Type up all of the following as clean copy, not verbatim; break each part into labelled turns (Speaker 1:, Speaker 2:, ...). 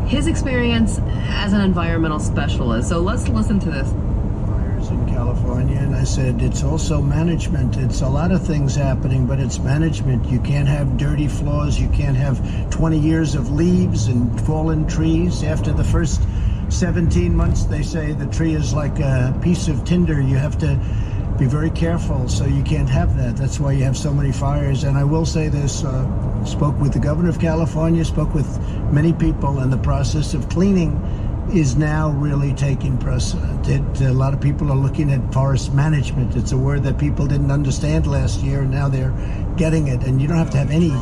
Speaker 1: his experience as an environmental specialist. So let's listen to this.
Speaker 2: Fires in California, and I said it's also management. It's a lot of things happening, but it's management. You can't have dirty floors. You can't have 20 years of leaves and fallen trees. After the first 17 months, they say the tree is like a piece of tinder. You have to be very careful, so you can't have that. That's why you have so many fires. And I will say this, spoke with the governor of California, spoke with many people, and the process of cleaning is now really taking precedent. A lot of people are looking at forest management. It's a word that people didn't understand last year, and now they're getting it. And you don't have to have any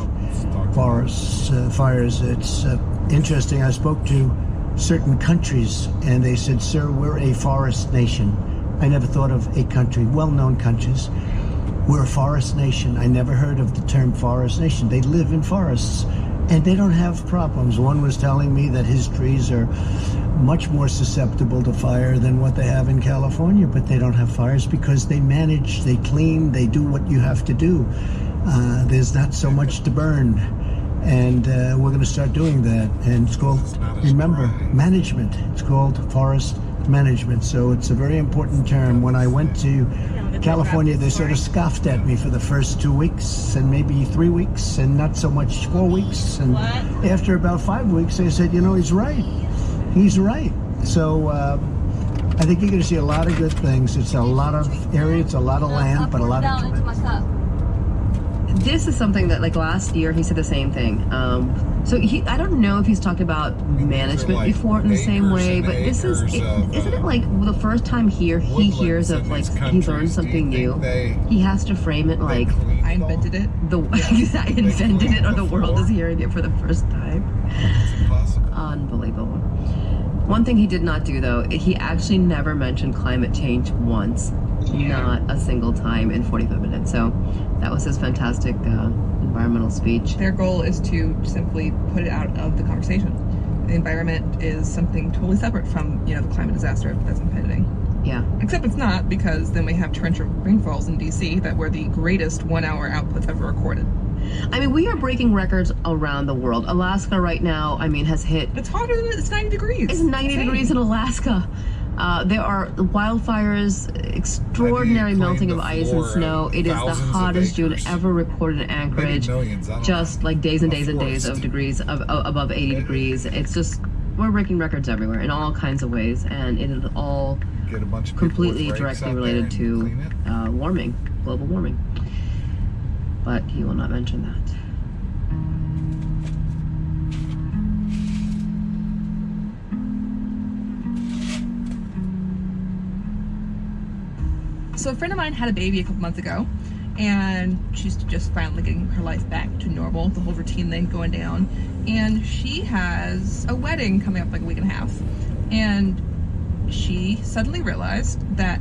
Speaker 2: forest fires. It's interesting. I spoke to certain countries, and they said, sir, we're a forest nation. I never thought of a country, well-known countries. We're a forest nation. I never heard of the term forest nation. They live in forests, and they don't have problems. One was telling me that his trees are much more susceptible to fire than what they have in California, but they don't have fires because they manage, they clean, they do what you have to do. There's not so much to burn. And we're going to start doing that. And it's called, remember, management. It's called forest management. So it's a very important term. When I went to California, they sort of scoffed at me for the first 2 weeks and maybe 3 weeks and not so much 4 weeks. And after about 5 weeks, they said, you know, he's right. He's right. So I think you're going to see a lot of good things. It's a lot of area, it's a lot of land, but a lot of tremendous.
Speaker 1: This is something that, like, last year he said the same thing. So I don't know if he's talked about management before in the same way, but this is, isn't it like the first time he hears of, like, he learned something new, he has to frame it like,
Speaker 3: I invented it.
Speaker 1: I invented it, or the world is hearing it for the first time. Unbelievable. One thing he did not do, though, he actually never mentioned climate change once. Not a single time in 45 minutes. So that was his fantastic environmental speech.
Speaker 3: Their goal is to simply put it out of the conversation. The environment is something totally separate from, you know, the climate disaster that's impending.
Speaker 1: Yeah.
Speaker 3: Except it's not, because then we have torrential rainfalls in DC that were the greatest 1 hour outputs ever recorded.
Speaker 1: I mean, we are breaking records around the world. Alaska right now, I mean, has hit...
Speaker 3: It's hotter than it's 90 degrees.
Speaker 1: It's 90 degrees in Alaska. There are wildfires, extraordinary melting of ice and snow. It is the hottest June ever recorded in Anchorage. Just like days and days and days of degrees above 80 degrees. It's just, we're breaking records everywhere in all kinds of ways, and it is all completely directly related to warming, global warming. But he will not mention that.
Speaker 3: So a friend of mine had a baby a couple months ago, and she's just finally getting her life back to normal, the whole routine thing going down. And she has a wedding coming up like a week and a half. And she suddenly realized that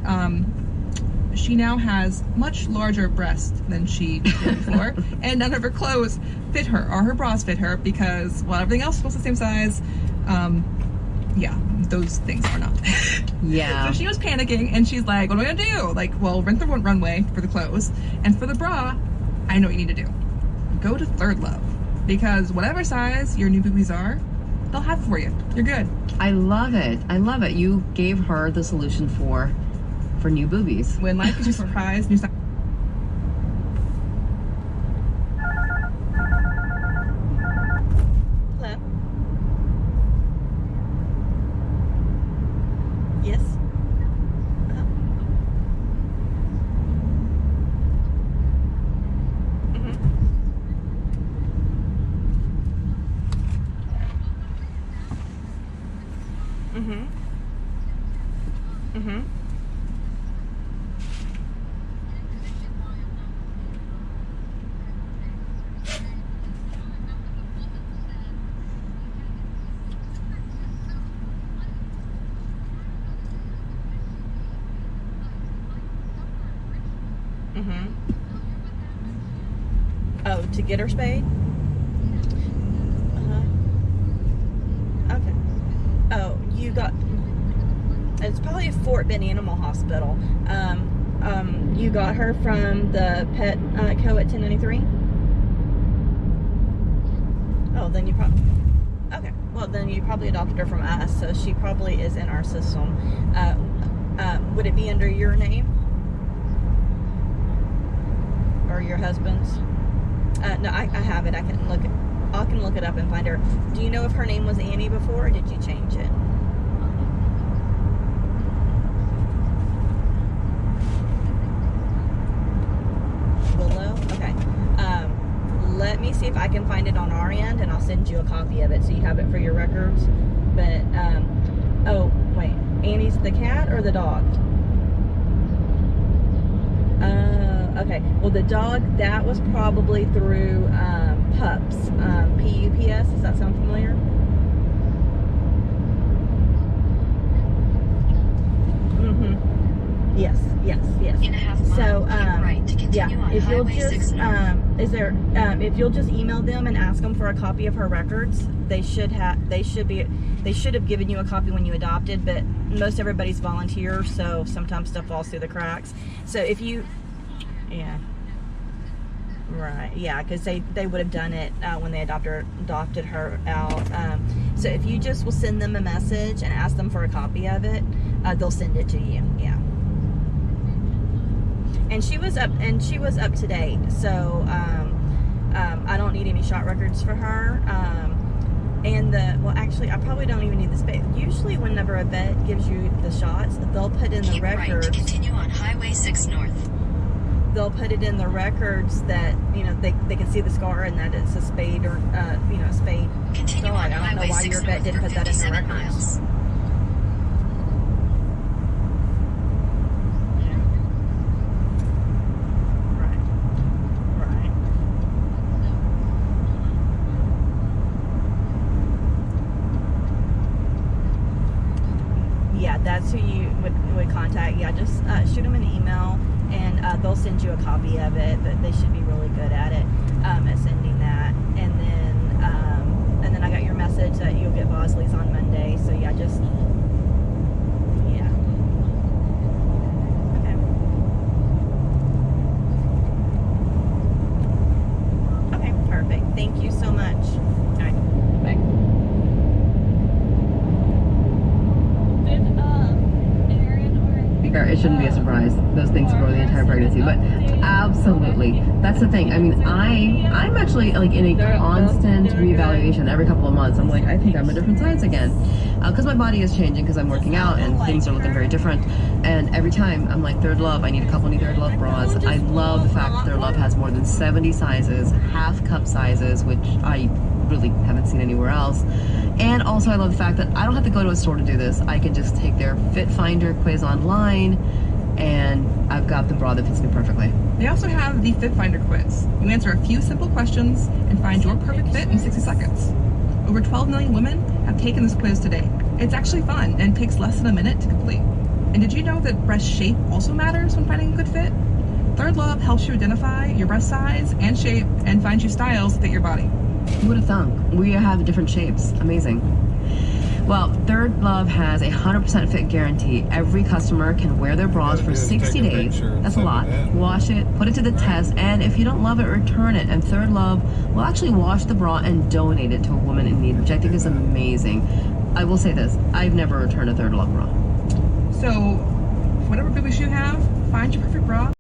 Speaker 3: she now has much larger breasts than she did before, and none of her clothes fit her, or her bras fit her, because while everything else was the same size, yeah, those things are not.
Speaker 1: Yeah.
Speaker 3: So she was panicking, and she's like, what am I gonna do? Like, well, rent the runway for the clothes, and for the bra, I know what you need to do. Go to Third Love, because whatever size your new boobies are, they'll have it for you. You're good.
Speaker 1: I love it. I love it. You gave her the solution for new boobies.
Speaker 3: When life is your surprise, new size.
Speaker 4: Hello. Yes. Oh, to get her spayed? Okay. Oh, you got... It's probably a Fort Bend Animal Hospital. You got her from the pet co at 1093? Oh, then you probably... Okay. Well, then you probably adopted her from us, so she probably is in our system. Would it be under your name? Or your husband's? No, I have it. I can look it up and find her. Do you know if her name was Annie before, or did you change it? Willow? Okay. Let me see if I can find it on our end, and I'll send you a copy of it so you have it for your records. But, oh, wait. Annie's the cat or the dog? Okay. Well, the dog, that was probably through PUPS. P-U-P-S. Does that sound familiar? Mm-hmm. Yes.
Speaker 5: In a half mile,
Speaker 4: So,
Speaker 5: right to continue
Speaker 4: yeah,
Speaker 5: on
Speaker 4: if you'll
Speaker 5: Highway
Speaker 4: just,
Speaker 5: 6 North.
Speaker 4: if you'll just email them and ask them for a copy of her records, they should have given you a copy when you adopted, but most everybody's volunteer, so sometimes stuff falls through the cracks. So if you, yeah, right, yeah, because they would have done it when they adopted her out. So if you just will send them a message and ask them for a copy of it, they'll send it to you. Yeah. And she was up to date, so I don't need any shot records for her. Well, actually, I probably don't even need the space. Usually, whenever a vet gives you the shots, they'll put in the
Speaker 5: Keep
Speaker 4: records.
Speaker 5: right to continue on Highway 6 North.
Speaker 4: They'll put it in the records that they can see the scar and that it's a spade or a spade.
Speaker 5: Continue
Speaker 4: So
Speaker 5: on
Speaker 4: I don't know
Speaker 5: Highway
Speaker 4: why
Speaker 5: 6
Speaker 4: your vet
Speaker 5: North
Speaker 4: didn't
Speaker 5: for
Speaker 4: put that in the
Speaker 5: 57
Speaker 4: records.
Speaker 5: miles.
Speaker 4: Yeah, that's who you would contact. Yeah, just shoot them an email, and they'll send you a copy of it. But they should be really good at it, at sending that. And then I got your message that you'll get Bosley's on Monday. So yeah, just yeah. Okay. Okay, perfect. Thank you so much. All right, bye.
Speaker 1: It shouldn't be a surprise. Those things grow the entire pregnancy, but absolutely, that's the thing. I mean, I'm actually like in a constant reevaluation every couple of months. I'm like, I think I'm a different size again, because my body is changing because I'm working out and things are looking very different. And every time I'm like, Third Love, I need a couple new Third Love bras. I love the fact that Third Love has more than 70 sizes, half cup sizes, which I really haven't seen anywhere else. And also I love the fact that I don't have to go to a store to do this. I can just take their Fit Finder quiz online and I've got the bra that fits me perfectly.
Speaker 3: They also have the Fit Finder quiz. You answer a few simple questions and find your perfect fit in 60 seconds. Over 12 million women have taken this quiz today. It's actually fun and takes less than a minute to complete. And did you know that breast shape also matters when finding a good fit? Third Love helps you identify your breast size and shape and finds you styles that fit your body.
Speaker 1: Who would have thunk? We have different shapes. Amazing. Well, Third Love has a 100% fit guarantee. Every customer can wear their bras for 60 days. That's a lot. Wash it, put it to the test, and if you don't love it, return it. And Third Love will actually wash the bra and donate it to a woman in need, which I think is amazing. I will say this, I've never returned a Third Love bra.
Speaker 3: So, whatever boobies you have, find your perfect bra.